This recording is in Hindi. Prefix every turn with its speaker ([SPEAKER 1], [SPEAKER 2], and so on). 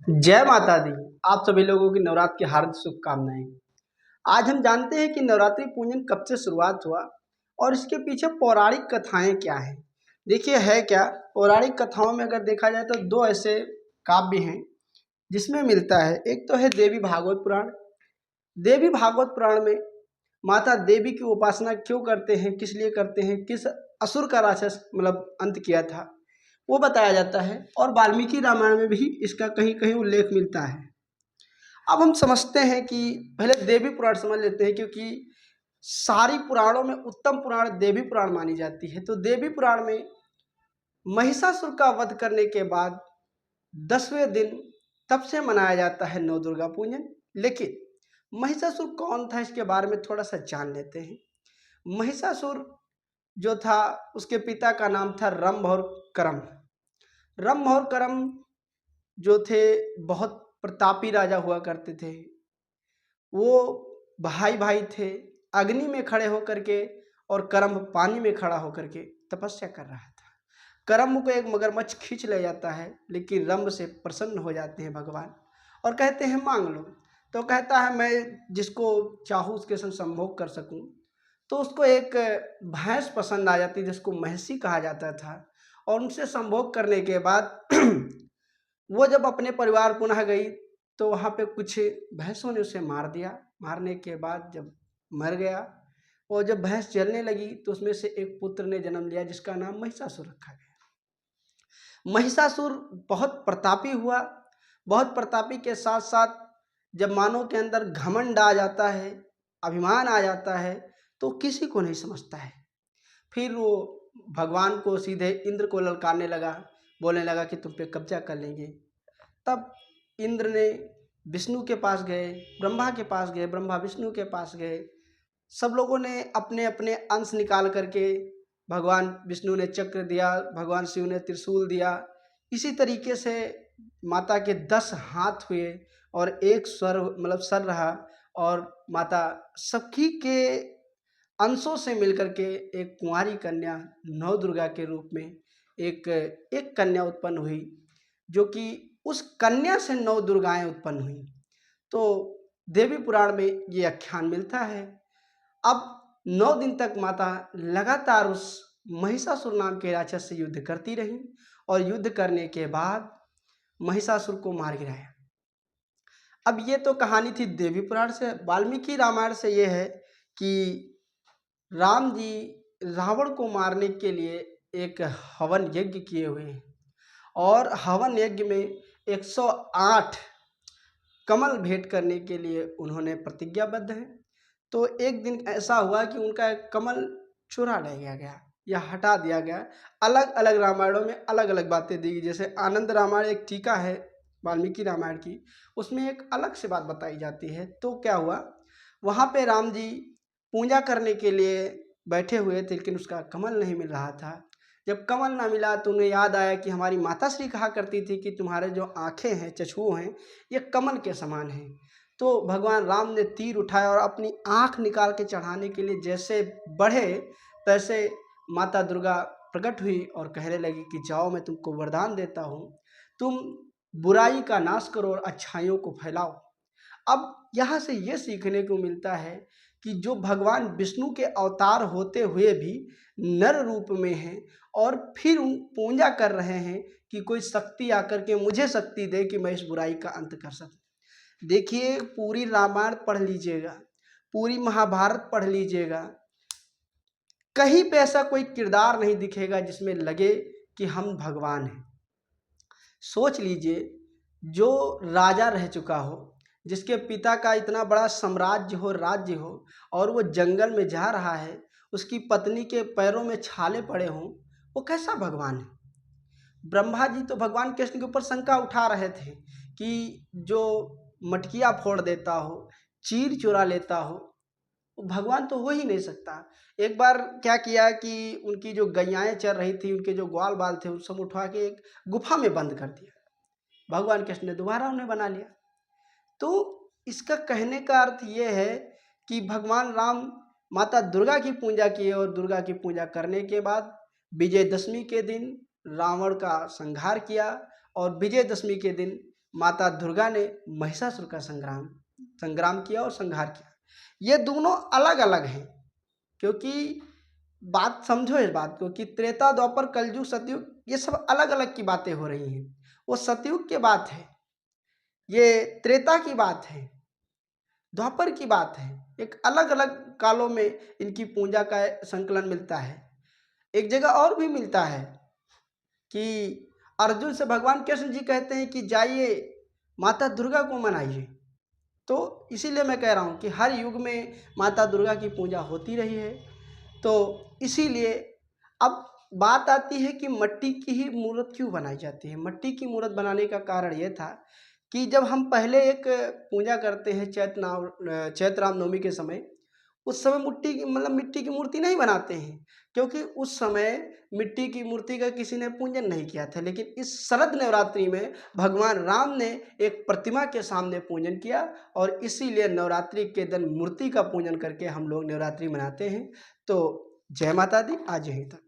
[SPEAKER 1] जय माता दी। आप सभी लोगों की नवरात्र की हार्दिक शुभकामनाएं। आज हम जानते हैं कि नवरात्रि पूजन कब से शुरुआत हुआ और इसके पीछे पौराणिक कथाएं क्या हैं। देखिए है क्या, पौराणिक कथाओं में अगर देखा जाए तो दो ऐसे काव्य हैं जिसमें मिलता है। एक तो है देवी भागवत पुराण। देवी भागवत पुराण में माता देवी की उपासना क्यों करते हैं, किस लिए करते हैं, किस असुर का राक्षस अंत किया था, वो बताया जाता है। और वाल्मीकि रामायण में भी इसका कहीं कहीं उल्लेख मिलता है। अब हम समझते हैं कि पहले देवी पुराण समझ लेते हैं, क्योंकि सारी पुराणों में उत्तम पुराण देवी पुराण मानी जाती है। तो देवी पुराण में महिषासुर का वध करने के बाद 10वें दिन तब से मनाया जाता है नव दुर्गा पूजन। लेकिन महिषासुर कौन था, इसके बारे में थोड़ा सा जान लेते हैं। महिषासुर जो था, उसके पिता का नाम था रंभ और करम। रंभ और करम जो थे बहुत प्रतापी राजा हुआ करते थे। वो भाई भाई थे। अग्नि में खड़े होकर के और करम पानी में खड़ा होकर के तपस्या कर रहा था। करम को एक मगरमच्छ खींच ले जाता है, लेकिन रंभ से प्रसन्न हो जाते हैं भगवान और कहते हैं मांग लो। तो कहता है मैं जिसको चाहूँ उसके संग संभोग कर सकूं। तो उसको एक भैंस पसंद आ जाती जिसको महिषी कहा जाता था, और उनसे संभोग करने के बाद वो जब अपने परिवार पुनः गई तो वहाँ पे कुछ भैंसों ने उसे मार दिया। मारने के बाद जब मर गया और जब भैंस जलने लगी तो उसमें से एक पुत्र ने जन्म लिया जिसका नाम महिषासुर रखा गया। महिषासुर बहुत प्रतापी हुआ। बहुत प्रतापी के साथ साथ जब मानव के अंदर घमंड आ जाता है, अभिमान आ जाता है, तो किसी को नहीं समझता है। फिर वो भगवान को सीधे इंद्र को ललकारने लगा, बोलने लगा कि तुम पे कब्जा कर लेंगे। तब इंद्र ने विष्णु के पास गए, ब्रह्मा के पास गए, ब्रह्मा विष्णु के पास गए। सब लोगों ने अपने अपने अंश निकाल करके, भगवान विष्णु ने चक्र दिया, भगवान शिव ने त्रिशूल दिया। इसी तरीके से माता के 10 हाथ हुए और एक स्वर सर रहा, और माता सबकी के अंशों से मिलकर के एक कुंवारी कन्या नव दुर्गा के रूप में एक एक कन्या उत्पन्न हुई, जो कि उस कन्या से 9 दुर्गाएं उत्पन्न हुई। तो देवी पुराण में ये आख्यान मिलता है। अब 9 दिन तक माता लगातार उस महिषासुर नाम के राक्षस से युद्ध करती रही, और युद्ध करने के बाद महिषासुर को मार गिराया। अब ये तो कहानी थी देवी पुराण से। वाल्मीकि रामायण से ये है कि राम जी रावण को मारने के लिए एक हवन यज्ञ किए हुए हैं, और हवन यज्ञ में 108 कमल भेंट करने के लिए उन्होंने प्रतिज्ञाबद्ध हैं। तो एक दिन ऐसा हुआ कि उनका एक कमल चुरा लिया गया या हटा दिया गया। अलग अलग रामायणों में अलग अलग बातें दी गई। जैसे आनंद रामायण एक टीका है वाल्मीकि रामायण की, उसमें एक अलग से बात बताई जाती है। तो क्या हुआ, वहाँ पे राम जी पूजा करने के लिए बैठे हुए थे, लेकिन उसका कमल नहीं मिल रहा था। जब कमल ना मिला तो उन्हें याद आया कि हमारी माता श्री कहा करती थी कि तुम्हारे जो आँखें हैं, चक्षु हैं, ये कमल के समान हैं। तो भगवान राम ने तीर उठाया और अपनी आँख निकाल के चढ़ाने के लिए जैसे बढ़े, तैसे माता दुर्गा प्रकट हुई और कहने लगी कि जाओ, मैं तुमको वरदान देता हूँ, तुम बुराई का नाश करो और अच्छाइयों को फैलाओ। अब यहाँ से ये सीखने को मिलता है कि जो भगवान विष्णु के अवतार होते हुए भी नर रूप में हैं, और फिर पूजा कर रहे हैं कि कोई शक्ति आकर के मुझे शक्ति दे कि मैं इस बुराई का अंत कर सकूं। देखिए, पूरी रामायण पढ़ लीजिएगा, पूरी महाभारत पढ़ लीजिएगा, कहीं पे ऐसा कोई किरदार नहीं दिखेगा जिसमें लगे कि हम भगवान हैं। सोच लीजिए, जो राजा रह चुका हो, जिसके पिता का इतना बड़ा साम्राज्य हो, राज्य हो, और वो जंगल में जा रहा है, उसकी पत्नी के पैरों में छाले पड़े हों, वो कैसा भगवान है। ब्रह्मा जी तो भगवान कृष्ण के ऊपर शंका उठा रहे थे कि जो मटकिया फोड़ देता हो, चीर चुरा लेता हो, वो भगवान तो हो ही नहीं सकता। एक बार क्या किया कि उनकी जो गैयाएं चर रही थी, उनके जो ग्वाल बाल थे, उन सब उठा के एक गुफा में बंद कर दिया। भगवान कृष्ण ने दोबारा उन्हें बना लिया। तो इसका कहने का अर्थ ये है कि भगवान राम माता दुर्गा की पूजा किए, और दुर्गा की पूजा करने के बाद विजयदशमी के दिन रावण का संहार किया, और विजयदशमी के दिन माता दुर्गा ने महिषासुर का संग्राम किया और संहार किया। ये दोनों अलग अलग हैं, क्योंकि बात समझो इस बात को कि त्रेता, द्वापर, कलयुग, सतयुग, ये सब अलग अलग की बातें हो रही हैं। वो सतयुग की बात है, ये त्रेता की बात है, द्वापर की बात है। एक अलग अलग कालों में इनकी पूजा का संकलन मिलता है। एक जगह और भी मिलता है कि अर्जुन से भगवान कृष्ण जी कहते हैं कि जाइए माता दुर्गा को मनाइए। तो इसीलिए मैं कह रहा हूँ कि हर युग में माता दुर्गा की पूजा होती रही है। तो इसीलिए अब बात आती है कि मिट्टी की ही मूर्त क्यों बनाई जाती है। मिट्टी की मूर्त बनाने का कारण ये था कि जब हम पहले एक पूजा करते हैं चैत्र रामनवमी के समय, उस समय मिट्टी की मूर्ति नहीं बनाते हैं, क्योंकि उस समय मिट्टी की मूर्ति का किसी ने पूजन नहीं किया था। लेकिन इस शरद नवरात्रि में भगवान राम ने एक प्रतिमा के सामने पूजन किया, और इसीलिए नवरात्रि के दिन मूर्ति का पूजन करके हम लोग नवरात्रि मनाते हैं। तो जय माता दी, आज यहीं तक।